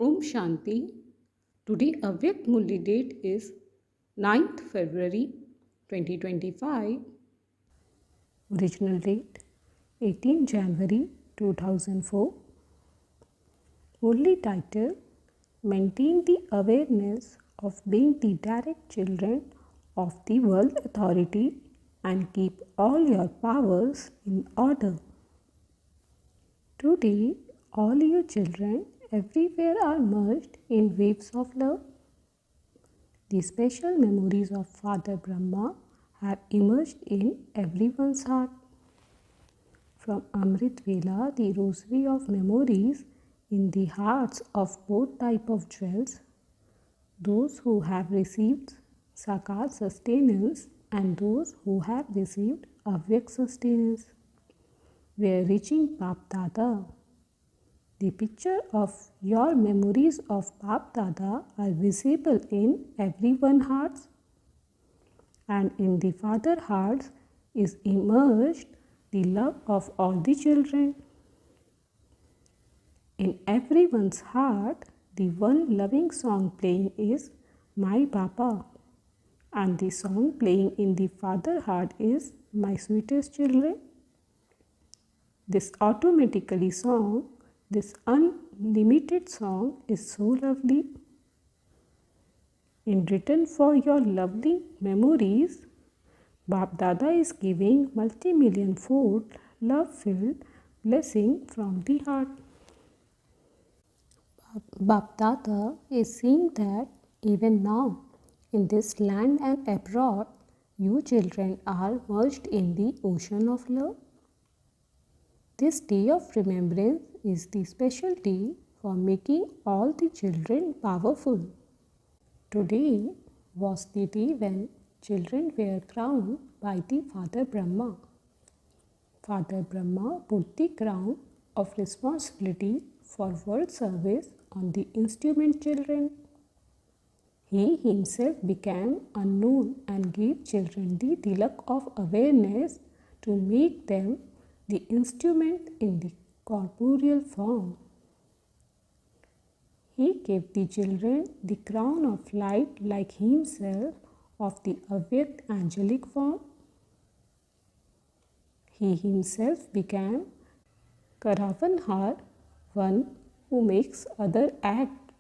Om Shanti. Today Avyakt Murli date is 9th February 2025. Original date 18 January 2004. Murli title: Maintain the awareness of being the direct children of the world authority and keep all your powers in order. Today, all you children everywhere are merged in waves of love. The special memories of Father Brahma have emerged in everyone's heart. From Amrit Vela, the rosary of memories in the hearts of both type of jewels, those who have received Sakar sustenance and those who have received Avyak sustenance. We are reaching Bap Dada. The picture of your memories of Bap Dada are visible in everyone's hearts, and in the Father hearts is immersed the love of all the children. In everyone's heart, the one loving song playing is My Papa, and the song playing in the Father heart is My Sweetest Children. This automatically song, this unlimited song is so lovely. In return for your lovely memories, Bap Dada is giving multi-million fold love-filled blessing from the heart. Bap Dada is saying that even now, in this land and abroad, you children are merged in the ocean of love. This day of remembrance is the special day for making all the children powerful. Today was the day when children were crowned by the Father Brahma. Father Brahma put the crown of responsibility for world service on the instrument children. He himself became unknown and gave children the tilak of awareness to make them the instrument in the corporeal form. He gave the children the crown of light like himself of the avyakt angelic form. He himself became Karavanhar, one who makes other act,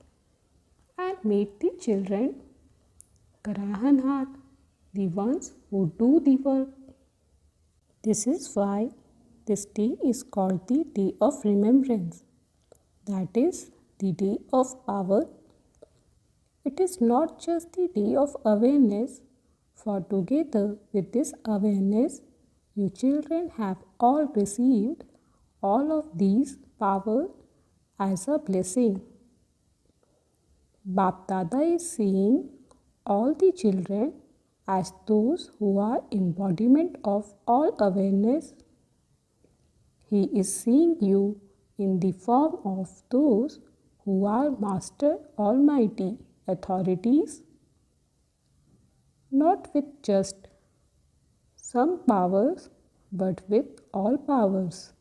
and made the children Karahanhar, the ones who do the work. This is why this day is called the Day of Remembrance, that is, the Day of Power. It is not just the Day of Awareness, for together with this awareness, you children have all received all of these power as a blessing. Bap Dada is seeing all the children as those who are embodiment of all awareness. He is seeing you in the form of those who are Master Almighty authorities, not with just some powers, but with all powers.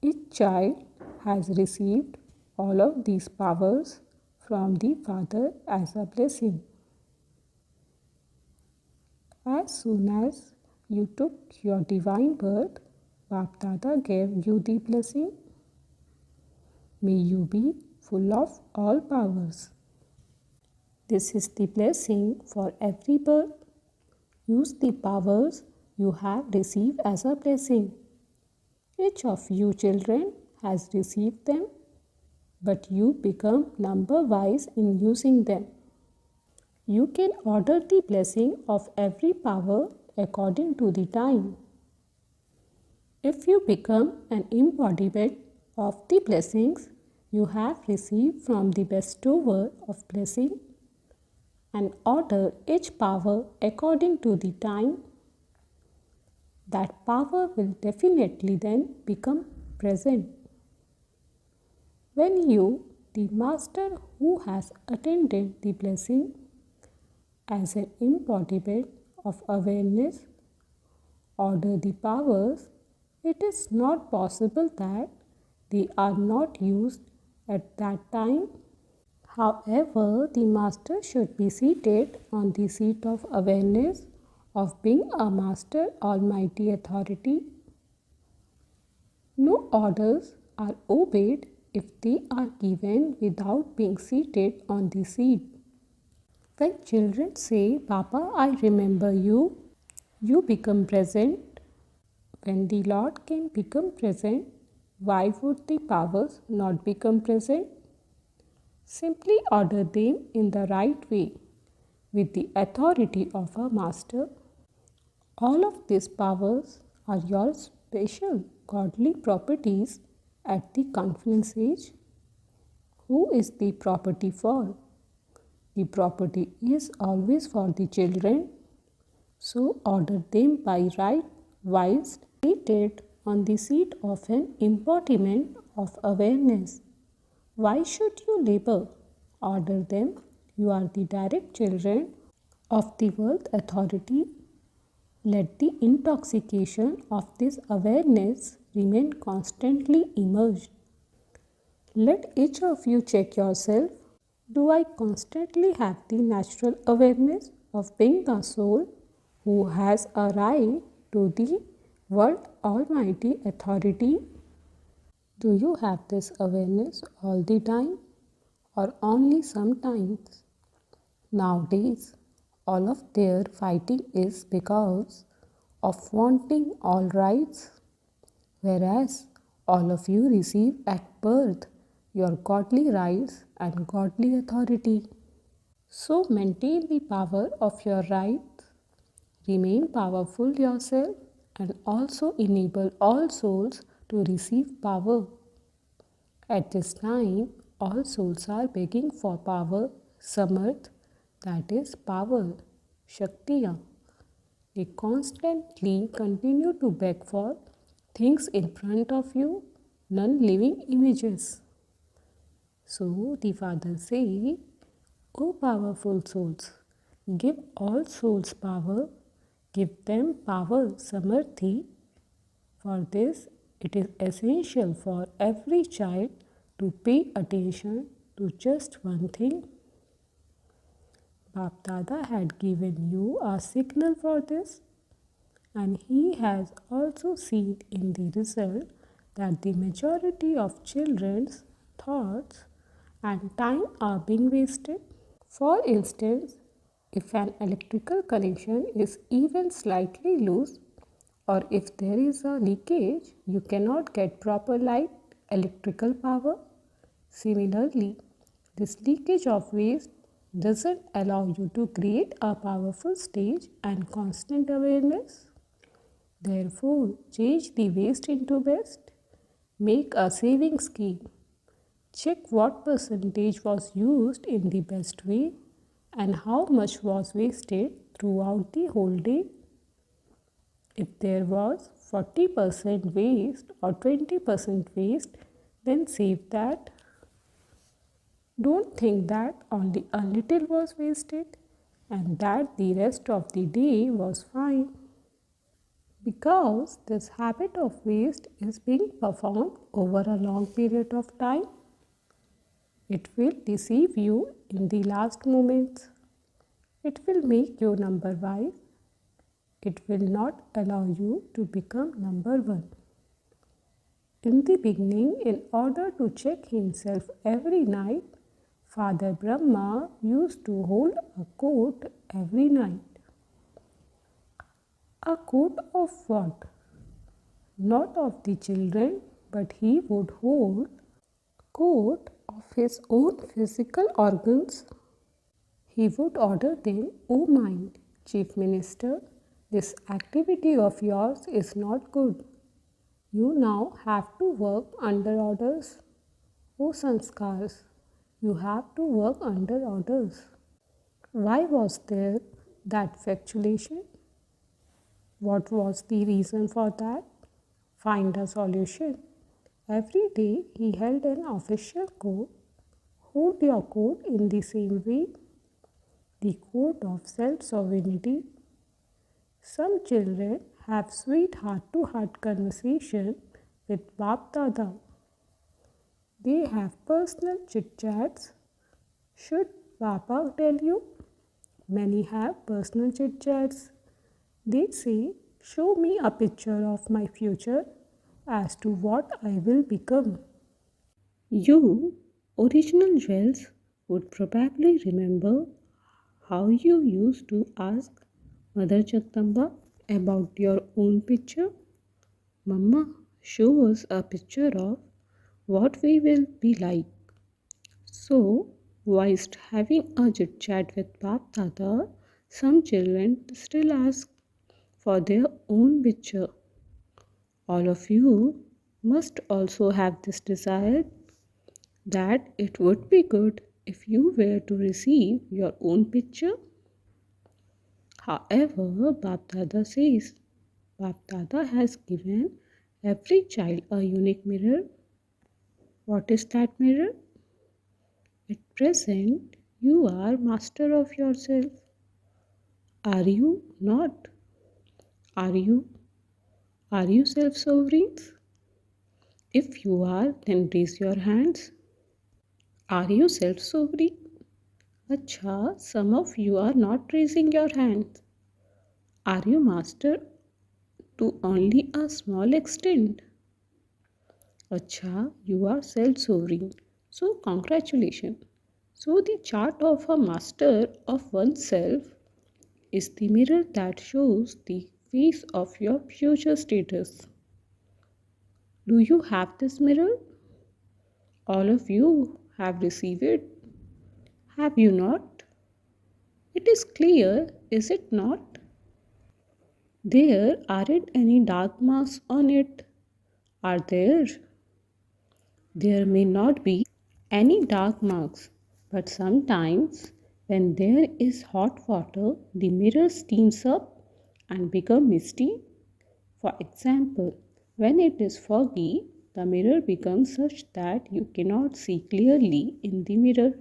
Each child has received all of these powers from the Father as a blessing. As soon as you took your divine birth, Bap Dada gave you the blessing. May you be full of all powers. This is the blessing for every birth. Use the powers you have received as a blessing. Each of you children has received them, but you become number-wise in using them. You can order the blessing of every power according to the time. If you become an embodiment of the blessings you have received from the bestower of blessing and order each power according to the time, that power will definitely then become present. When you, the Master who has attended the blessing as an embodiment of awareness, order the powers, it is not possible that they are not used at that time. However, the master should be seated on the seat of awareness of being a master almighty authority. No orders are obeyed if they are given without being seated on the seat. When children say, Papa, I remember you, you become present. When the Lord can become present, why would the powers not become present? Simply order them in the right way with the authority of a master. All of these powers are your special godly properties at the confidence age. Who is the property for? The property is always for the children. So order them by right whilst seated on the seat of an embodiment of awareness. Why should you labor? Order them. You are the direct children of the world authority. Let the intoxication of this awareness remain constantly immersed. Let each of you check yourself. Do I constantly have the natural awareness of being a soul who has a right to the world almighty authority? Do you have this awareness all the time or only sometimes? Nowadays, all of their fighting is because of wanting all rights, whereas all of you receive at birth your godly rights and godly authority. So maintain the power of your rights, remain powerful yourself, and also enable all souls to receive power. At this time, all souls are begging for power, samarth, that is power, shaktiya. They constantly continue to beg for things in front of you, non-living images. So the Father says, O powerful souls, give all souls power, give them power, samarthi. For this, it is essential for every child to pay attention to just one thing. Bap Dada had given you a signal for this, and he has also seen in the result that the majority of children's thoughts and time are being wasted. For instance, if an electrical connection is even slightly loose, or if there is a leakage, you cannot get proper light, electrical power. Similarly, this leakage of waste doesn't allow you to create a powerful stage and constant awareness. Therefore, change the waste into best. Make a saving scheme. Check what percentage was used in the best way and how much was wasted throughout the whole day. If there was 40% waste or 20% waste, then save that. Don't think that only a little was wasted and that the rest of the day was fine. Because this habit of waste is being performed over a long period of time, it will deceive you in the last moments. It will make you number wise. It will not allow you to become number one. In the beginning, in order to check himself every night, Father Brahma used to hold a court every night. A court of what? Not of the children, but he would hold court of his own physical organs. He would order them, O mind, Chief Minister, this activity of yours is not good. You now have to work under orders. O sanskars, you have to work under orders. Why was there that fluctuation? What was the reason for that? Find a solution. Every day he held an official court. Hold your court in the same way. The court of self-sovereignty. Some children have sweet heart-to-heart conversation with Bap Dada. they have personal chit chats. Should Papa tell you? Many have personal chit chats. They say, show me a picture of my future as to what I will become. You, original Jewels, would probably remember how you used to ask Mother Jagdamba about your own picture. Mama, show us a picture of what we will be like. So, whilst having a chit chat with Bap Dada, some children still ask for their own picture. All of you must also have this desire that it would be good if you were to receive your own picture. However, Bap Dada says Bap Dada has given every child a unique mirror. What is that mirror? At present, you are master of yourself. Are you not? Are you? Are you self-sovereign? If you are, then raise your hands. Are you self-sovereign? Acha, some of you are not raising your hands. Are you master to only a small extent? Acha, you are self-sovereign. So congratulations. So the chart of a master of oneself is the mirror that shows the face of your future status. Do you have this mirror? All of you have received it. Have you not? It is clear, is it not? There aren't any dark marks on it, are there? There may not be any dark marks, but sometimes when there is hot water, the mirror steams up and becomes misty. For example, when it is foggy, the mirror becomes such that you cannot see clearly in the mirror.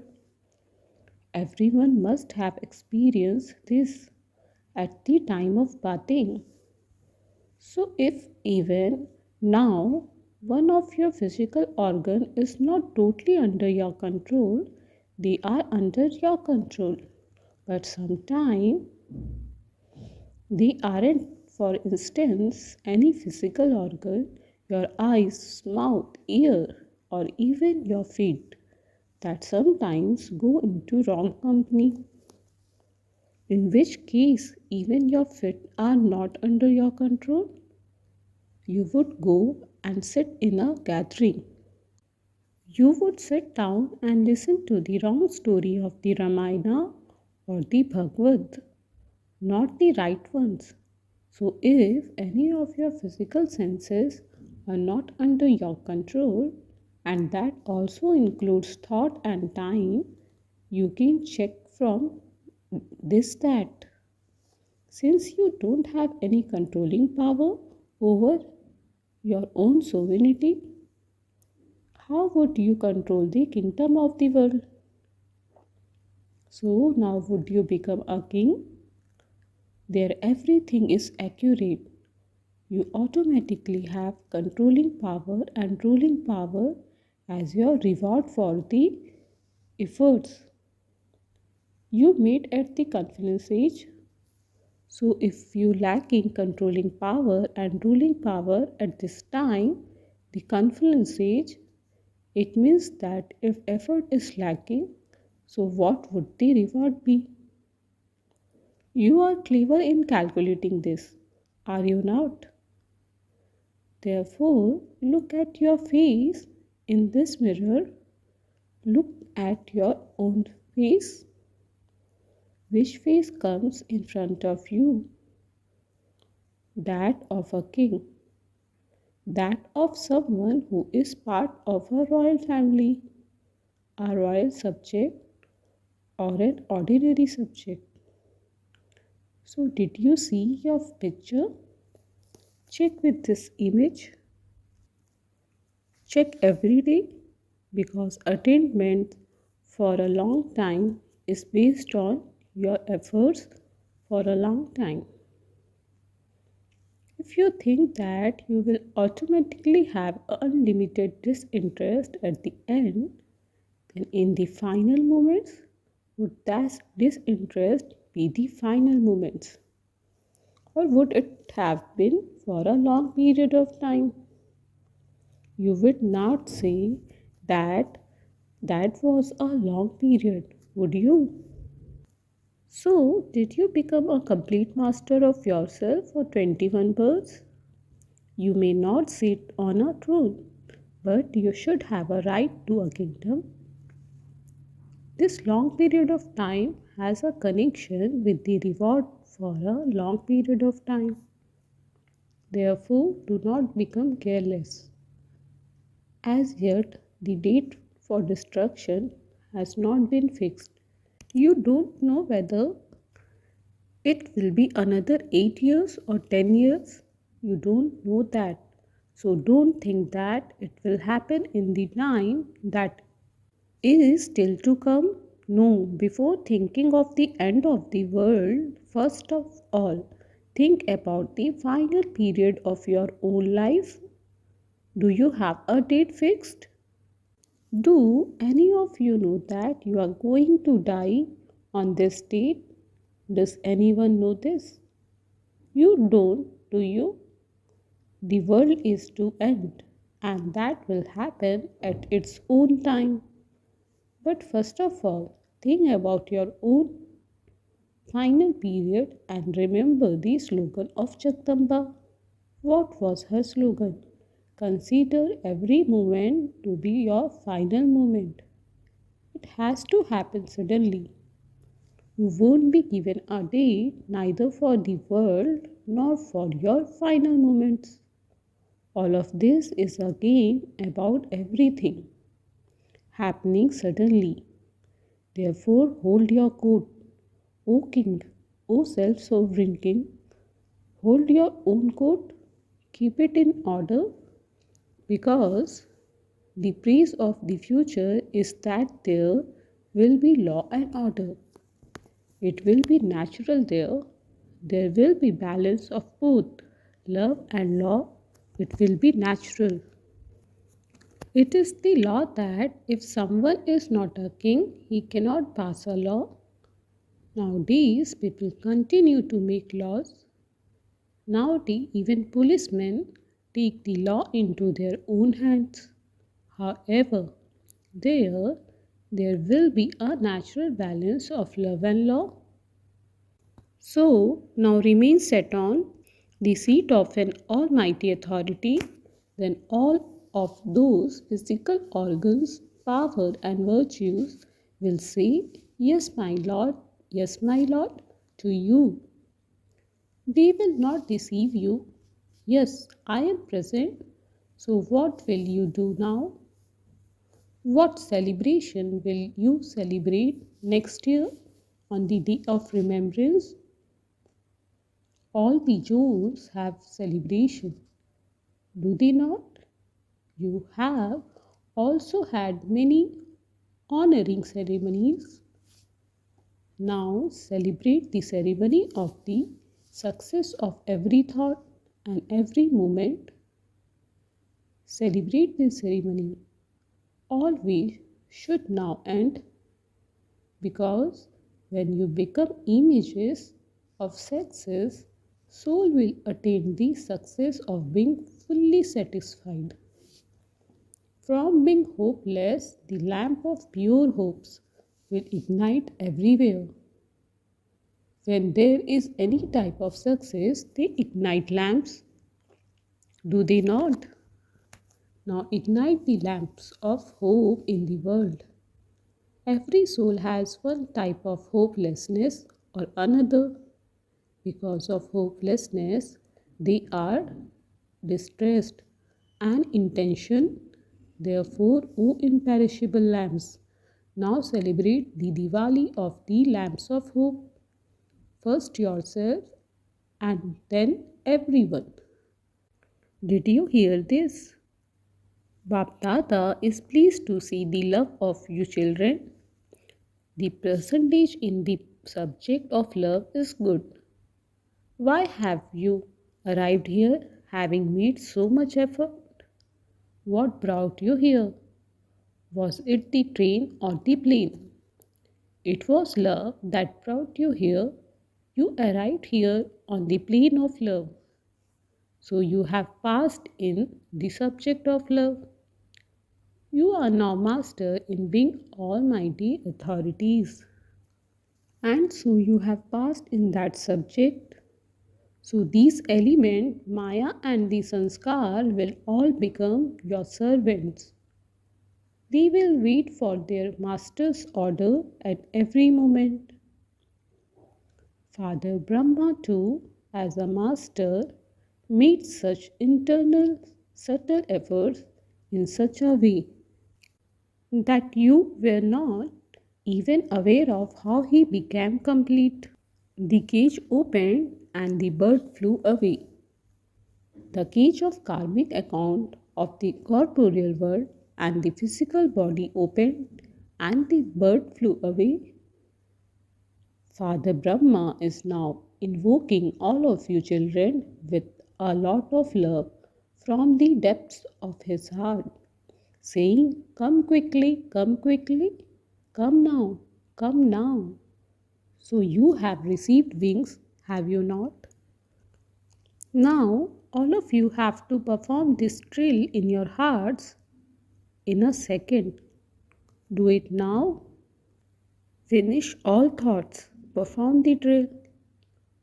Everyone must have experienced this at the time of bathing. So if even now one of your physical organ is not totally under your control, they are under your control. But sometimes they aren't. For instance, any physical organ, your eyes, mouth, ear, or even your feet, that sometimes go into wrong company. In which case, even your feet are not under your control. You would go and sit in a gathering. You would sit down and listen to the wrong story of the Ramayana or the Bhagavad, not the right ones. So, if any of your physical senses are not under your control, and that also includes thought and time, you can check from this that since you don't have any controlling power over your own sovereignty, how would you control the kingdom of the world? So now would you become a king? There everything is accurate. You automatically have controlling power and ruling power as your reward for the efforts you made at the confidence age. So if you lack in controlling power and ruling power at this time, the confidence age, it means that if effort is lacking, so what would the reward be? You are clever in calculating this, are you not? Therefore, look at your face in this mirror. Look at your own face. Which face comes in front of you? That of a king. That of someone who is part of a royal family, a royal subject, or an ordinary subject. So, did you see your picture? Check with this image. Check every day because attainment for a long time is based on your efforts for a long time. If you think that you will automatically have unlimited disinterest at the end, then in the final moments, would that disinterest be the final moments? Or would it have been for a long period of time? You would not say that that was a long period, would you? So, did you become a complete master of yourself for 21 births? You may not sit on a throne, but you should have a right to a kingdom. This long period of time has a connection with the reward for a long period of time. Therefore, do not become careless. As yet, the date for destruction has not been fixed. You don't know whether it will be another 8 years or 10 years. You don't know that. So don't think that it will happen in the time that is still to come. No, before thinking of the end of the world, first of all, think about the final period of your own life. Do you have a date fixed? Do any of you know that you are going to die on this date? Does anyone know this? You don't, do you? The world is to end, and that will happen at its own time. But first of all, think about your own final period and remember the slogan of Jagdamba. What was her slogan? Consider every moment to be your final moment. It has to happen suddenly. You won't be given a date neither for the world nor for your final moments. All of this is a game about everything happening suddenly. Therefore, hold your coat, O king, O self sovereign king. Hold your own coat, keep it in order, because the praise of the future is that there will be law and order. It will be natural there. There will be balance of both love and law. It will be natural. It is the law that if someone is not a king, he cannot pass a law. Nowadays, people continue to make laws. Nowadays, even policemen take the law into their own hands. However, there will be a natural balance of love and law. So now remain set on the seat of an almighty authority, then all of those physical organs, power, and virtues will say, yes, my Lord, to you. They will not deceive you. Yes, I am present. So what will you do now? What celebration will you celebrate next year on the day of remembrance? All the Jews have celebration, do they not? You have also had many honoring ceremonies. Now celebrate the ceremony of the success of every thought and every moment. Celebrate this ceremony. All we should now end, because when you become images of success, soul will attain the success of being fully satisfied. From being hopeless, the lamp of pure hopes will ignite everywhere. When there is any type of success, they ignite lamps, do they not? Now ignite the lamps of hope in the world. Every soul has one type of hopelessness or another. Because of hopelessness, they are distressed and intention. Therefore, O imperishable lamps, now celebrate the Diwali of the lamps of hope. First yourself and then everyone. Did you hear this? Bap Dada is pleased to see the love of you children. The percentage in the subject of love is good. Why have you Arrived here having made so much effort. What brought you here? Was it the train or the plane? It was love that brought you here. You arrived here on the plane of love. So you have passed in the subject of love. You are now master in being almighty authorities. And so you have passed in that subject. So these elements, Maya and the Sanskar, will all become your servants. They will wait for their master's order at every moment. Father Brahma, too, as a master, made such internal subtle efforts in such a way that you were not even aware of how he became complete. The cage opened and the bird flew away. The cage of karmic account of the corporeal world and the physical body opened and the bird flew away. Father Brahma is now invoking all of you children with a lot of love from the depths of his heart, saying, come quickly, come now, come now. So you have received wings, have you not? Now, all of you have to perform this drill in your hearts in a second. Do it now. Finish all thoughts. Perform the drill.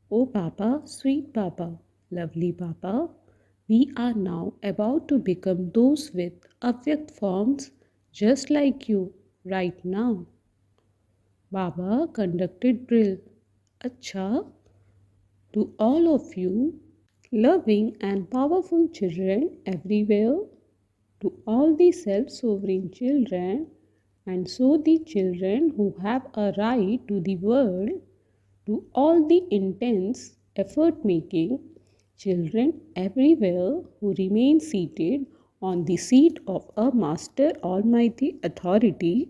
Oh Papa, sweet Papa, lovely Papa, we are now about to become those with avyakt forms just like you right now. Baba conducted drill. Acha, to all of you, loving and powerful children everywhere, to all the self-sovereign children, and so the children who have a right to the world, to all the intense effort-making children everywhere who remain seated on the seat of a Master Almighty Authority,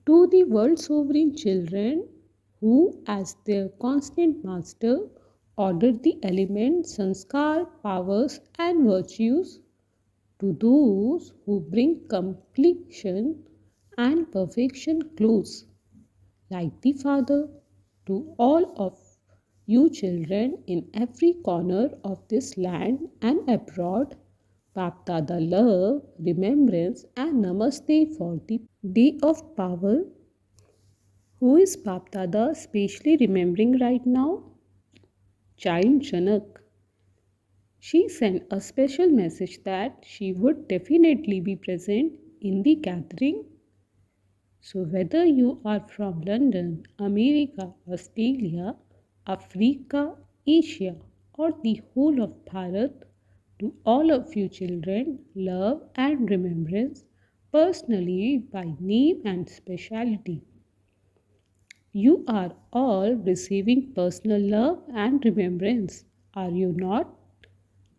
to the world sovereign children who, as their constant master, order the elements, sanskar, powers, and virtues, to those who bring completion and perfection close, like the Father, to all of you children in every corner of this land and abroad, Bapdada love, remembrance, and namaste for the day of power. Who is Bapdada specially remembering right now? Child Janak. She sent a special message that she would definitely be present in the gathering. So whether you are from London, America, Australia, Africa, Asia, or the whole of Bharat, to all of you children, love and remembrance personally by name and speciality. You are all receiving personal love and remembrance, are you not?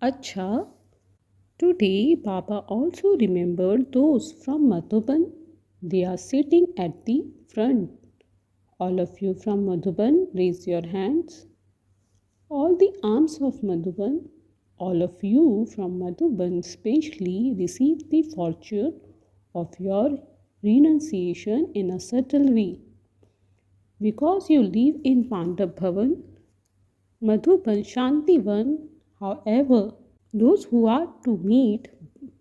Acha, today Baba also remembered those from Madhuban. They are sitting at the front. All of you from Madhuban, raise your hands. All the arms of Madhuban, all of you from Madhuban specially receive the fortune of your renunciation in a subtle way. Because you live in Pandav Bhavan, Madhuban Shantivan, however, those who are to meet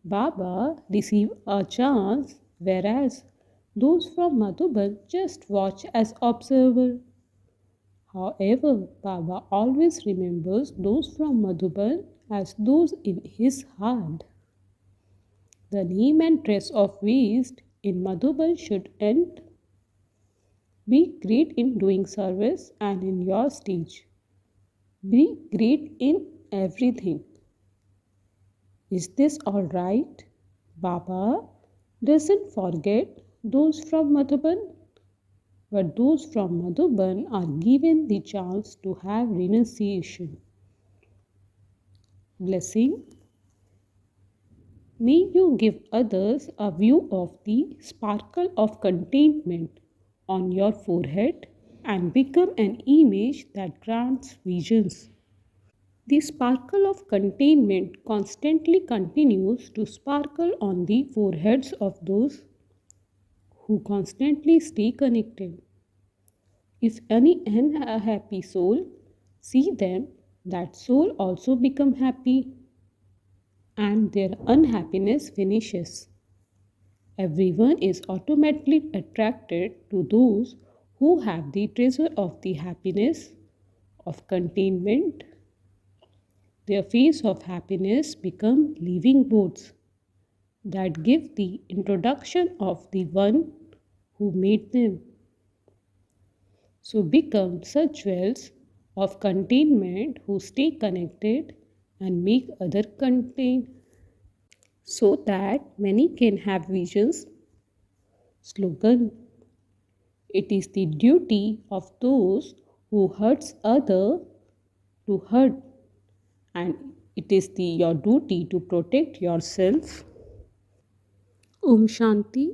Baba receive a chance, whereas those from Madhuban just watch as observer. However, Baba always remembers those from Madhuban as those in his heart. The name and dress of waste in Madhuban should end. Be great in doing service and in your stage. Be great in everything. Is this all right? Baba doesn't forget those from Madhuban, but those from Madhuban are given the chance to have renunciation. Blessing. May you give others a view of the sparkle of contentment on your forehead and become an image that grants visions. The sparkle of containment constantly continues to sparkle on the foreheads of those who constantly stay connected. If any unhappy soul see them, that soul also become happy and their unhappiness finishes. Everyone is automatically attracted to those who have the treasure of the happiness of containment. Their face of happiness become living boats that give the introduction of the one who made them. So become such wells of containment who stay connected and make other contain so that many can have visions. Slogan: it is the duty of those who hurts other to hurt, and it is your duty to protect yourself. Om Shanti.